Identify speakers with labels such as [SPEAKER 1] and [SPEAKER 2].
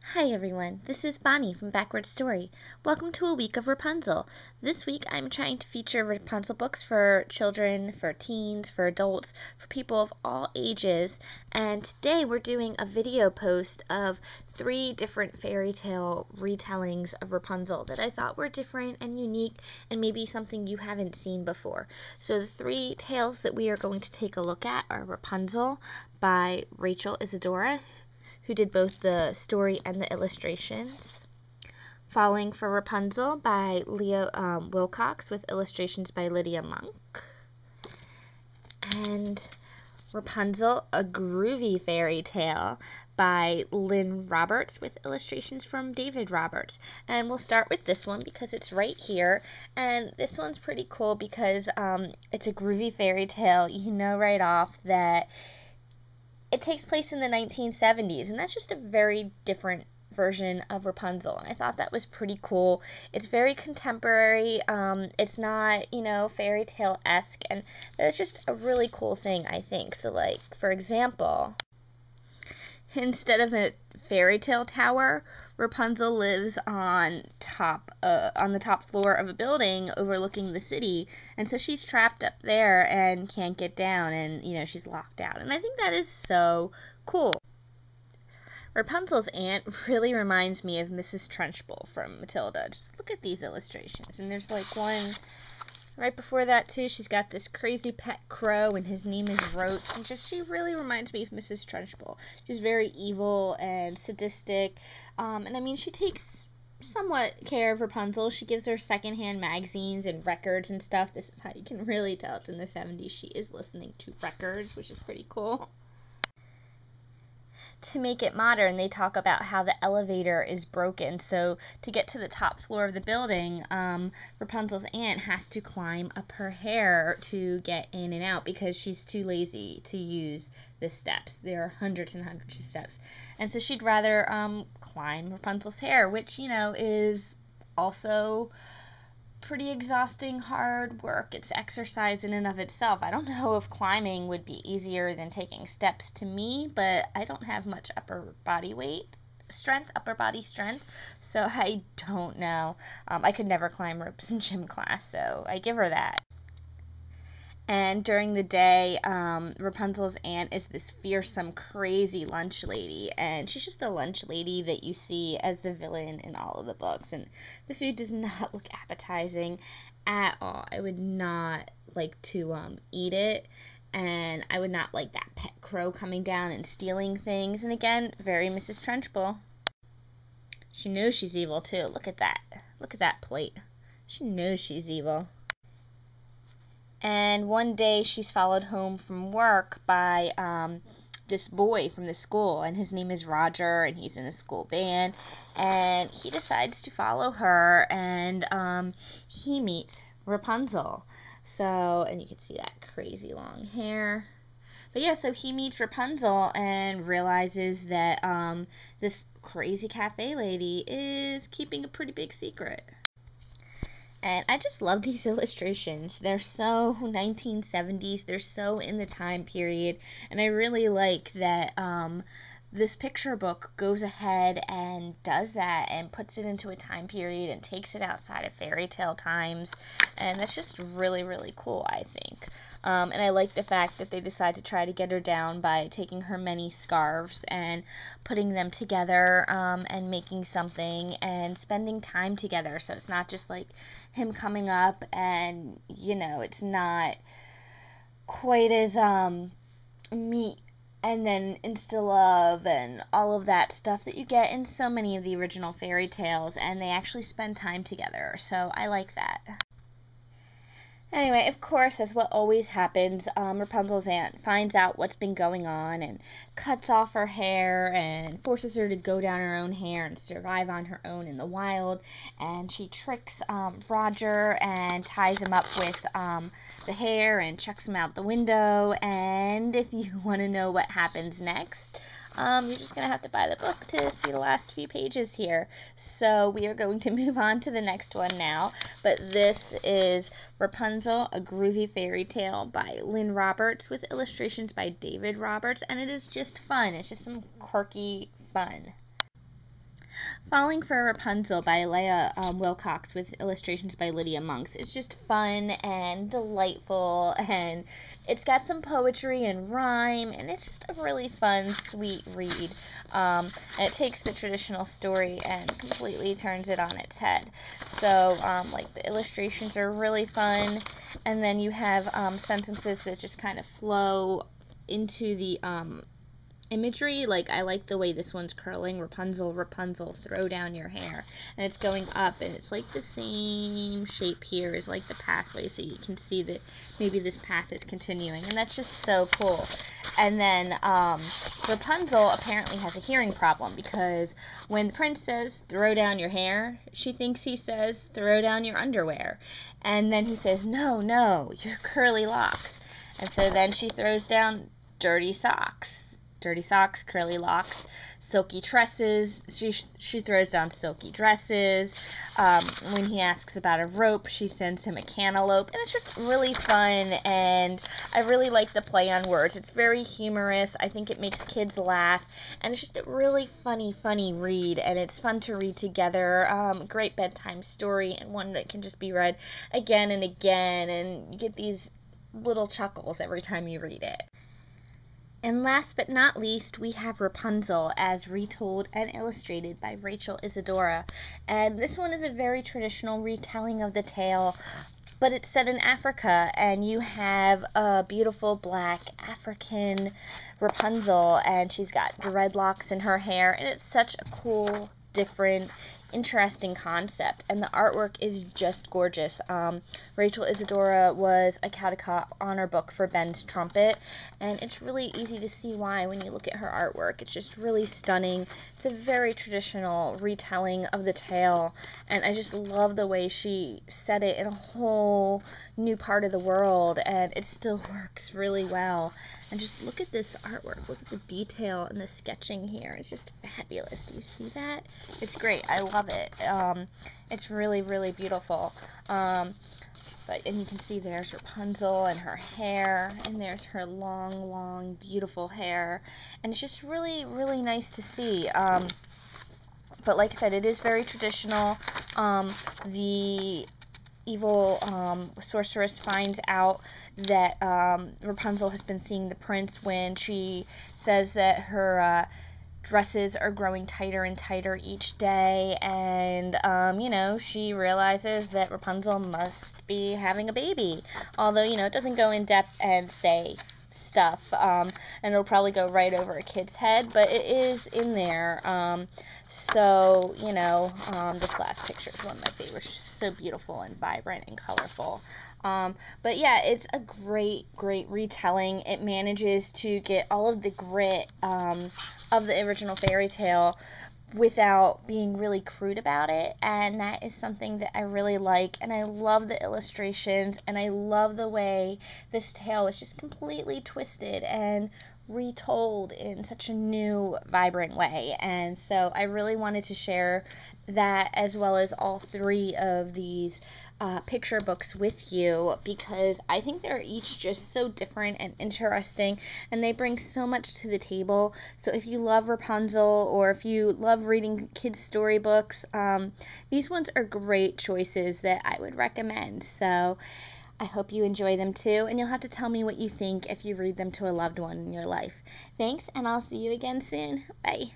[SPEAKER 1] Hi everyone, this is Bonnie from Backward Story. Welcome to a week of Rapunzel. This week I'm trying to feature Rapunzel books for children, for teens, for adults, for people of all ages, and today we're doing a video post of 3 different fairy tale retellings of Rapunzel that I thought were different and unique and maybe something you haven't seen before. So the 3 tales that we are going to take a look at are Rapunzel by Rachel Isadora, who did both the story and the illustrations. Falling for Rapunzel by Leah Wilcox with illustrations by Lydia Monks. And Rapunzel, a Groovy Fairy Tale by Lynn Roberts with illustrations from David Roberts. And we'll start with this one because it's right here. And this one's pretty cool because it's a Groovy Fairy Tale. You know right off that it takes place in the 1970s, and that's just a very different version of Rapunzel, and I thought that was pretty cool. It's very contemporary. It's not, fairy tale-esque, and that's just a really cool thing, I think. So, like, for example, instead of a fairy tale tower, Rapunzel lives on the top floor of a building overlooking the city, and so she's trapped up there and can't get down, and she's locked out. And I think that is so cool. Rapunzel's aunt really reminds me of Mrs. Trunchbull from Matilda. Just look at these illustrations, and there's like one right before that too. She's got this crazy pet crow, and his name is Roach. And she really reminds me of Mrs. Trunchbull. She's very evil and sadistic, and I mean, she takes somewhat care of Rapunzel. She gives her secondhand magazines and records and stuff. This is how you can really tell it's in the 70s. She is listening to records, which is pretty cool. To make it modern, they talk about how the elevator is broken, so to get to the top floor of the building, Rapunzel's aunt has to climb up her hair to get in and out because she's too lazy to use the steps. There are hundreds and hundreds of steps, and so she'd rather climb Rapunzel's hair, which is also pretty exhausting, hard work. It's exercise in and of itself. I don't know if climbing would be easier than taking steps to me, but I don't have much upper body strength, so I don't know. I could never climb ropes in gym class, so I give her that. And during the day, Rapunzel's aunt is this fearsome, crazy lunch lady, and she's just the lunch lady that you see as the villain in all of the books, and the food does not look appetizing at all. I would not like to eat it, and I would not like that pet crow coming down and stealing things, and again, very Mrs. Trunchbull. She knows she's evil, too. Look at that. Look at that plate. She knows she's evil. And one day she's followed home from work by this boy from the school, and his name is Roger, and he's in a school band, and he decides to follow her, and he meets Rapunzel. So, and you can see that crazy long hair. But yeah, so he meets Rapunzel and realizes that this crazy cafe lady is keeping a pretty big secret. And I just love these illustrations. They're so 1970s. They're so in the time period. And I really like that this picture book goes ahead and does that and puts it into a time period and takes it outside of fairy tale times. And that's just really, really cool, I think. And I like the fact that they decide to try to get her down by taking her many scarves and putting them together and making something and spending time together. So it's not just like him coming up and, it's not quite as meet and then instill love and all of that stuff that you get in so many of the original fairy tales, and they actually spend time together. So I like that. Anyway, of course, as what always happens, Rapunzel's aunt finds out what's been going on and cuts off her hair and forces her to go down her own hair and survive on her own in the wild. And she tricks Roger and ties him up with the hair and chucks him out the window. And if you want to know what happens next, you're just going to have to buy the book to see the last few pages here. So we are going to move on to the next one now. But this is Rapunzel, a Groovy Fairy Tale by Lynn Roberts with illustrations by David Roberts. And it is just fun. It's just some quirky fun. Falling for Rapunzel by Leah Wilcox with illustrations by Lydia Monks. It's just fun and delightful, and it's got some poetry and rhyme, and it's just a really fun, sweet read. And it takes the traditional story and completely turns it on its head. So, like, the illustrations are really fun, and then you have sentences that just kind of flow into the imagery. Like, I like the way this one's curling. Rapunzel, Rapunzel, throw down your hair. And it's going up, and it's like the same shape here as like the pathway, so you can see that maybe this path is continuing, and that's just so cool. And then Rapunzel apparently has a hearing problem, because when the prince says throw down your hair, she thinks he says throw down your underwear, and then he says no, no, your curly locks. And so then she throws down dirty socks. Dirty socks, curly locks, silky tresses. She throws down silky dresses. When he asks about a rope, she sends him a cantaloupe. And it's just really fun, and I really like the play on words. It's very humorous. I think it makes kids laugh, and it's just a really funny read, and it's fun to read together. Great bedtime story, and one that can just be read again and again, and you get these little chuckles every time you read it. And last but not least, we have Rapunzel, as retold and illustrated by Rachel Isadora. And this one is a very traditional retelling of the tale, but it's set in Africa, and you have a beautiful black African Rapunzel, and she's got dreadlocks in her hair, and it's such a cool, different, interesting concept, and the artwork is just gorgeous. Rachel Isadora was a Caldecott Honor book for Ben's Trumpet, and it's really easy to see why when you look at her artwork. It's just really stunning. It's a very traditional retelling of the tale, and I just love the way she set it in a whole new part of the world, and it still works really well. And just look at this artwork. Look at the detail and the sketching here. It's just fabulous. Do you see that? It's great. I love it. It's really, really beautiful. And you can see there's Rapunzel and her hair, and there's her long, long, beautiful hair. And it's just really, really nice to see. But like I said, it is very traditional. The evil sorceress finds out that Rapunzel has been seeing the prince when she says that her dresses are growing tighter and tighter each day, and she realizes that Rapunzel must be having a baby, although it doesn't go in depth and say stuff, and it'll probably go right over a kid's head, but it is in there. So this last picture is one of my favorites. It's so beautiful and vibrant and colorful. But yeah, it's a great retelling. It manages to get all of the grit of the original fairy tale without being really crude about it, and that is something that I really like. And I love the illustrations, and I love the way this tale is just completely twisted and retold in such a new, vibrant way. And so I really wanted to share that, as well as all three of these picture books with you, because I think they're each just so different and interesting, and they bring so much to the table. So if you love Rapunzel, or if you love reading kids' storybooks, these ones are great choices that I would recommend. So I hope you enjoy them too, and you'll have to tell me what you think if you read them to a loved one in your life. Thanks, and I'll see you again soon. Bye.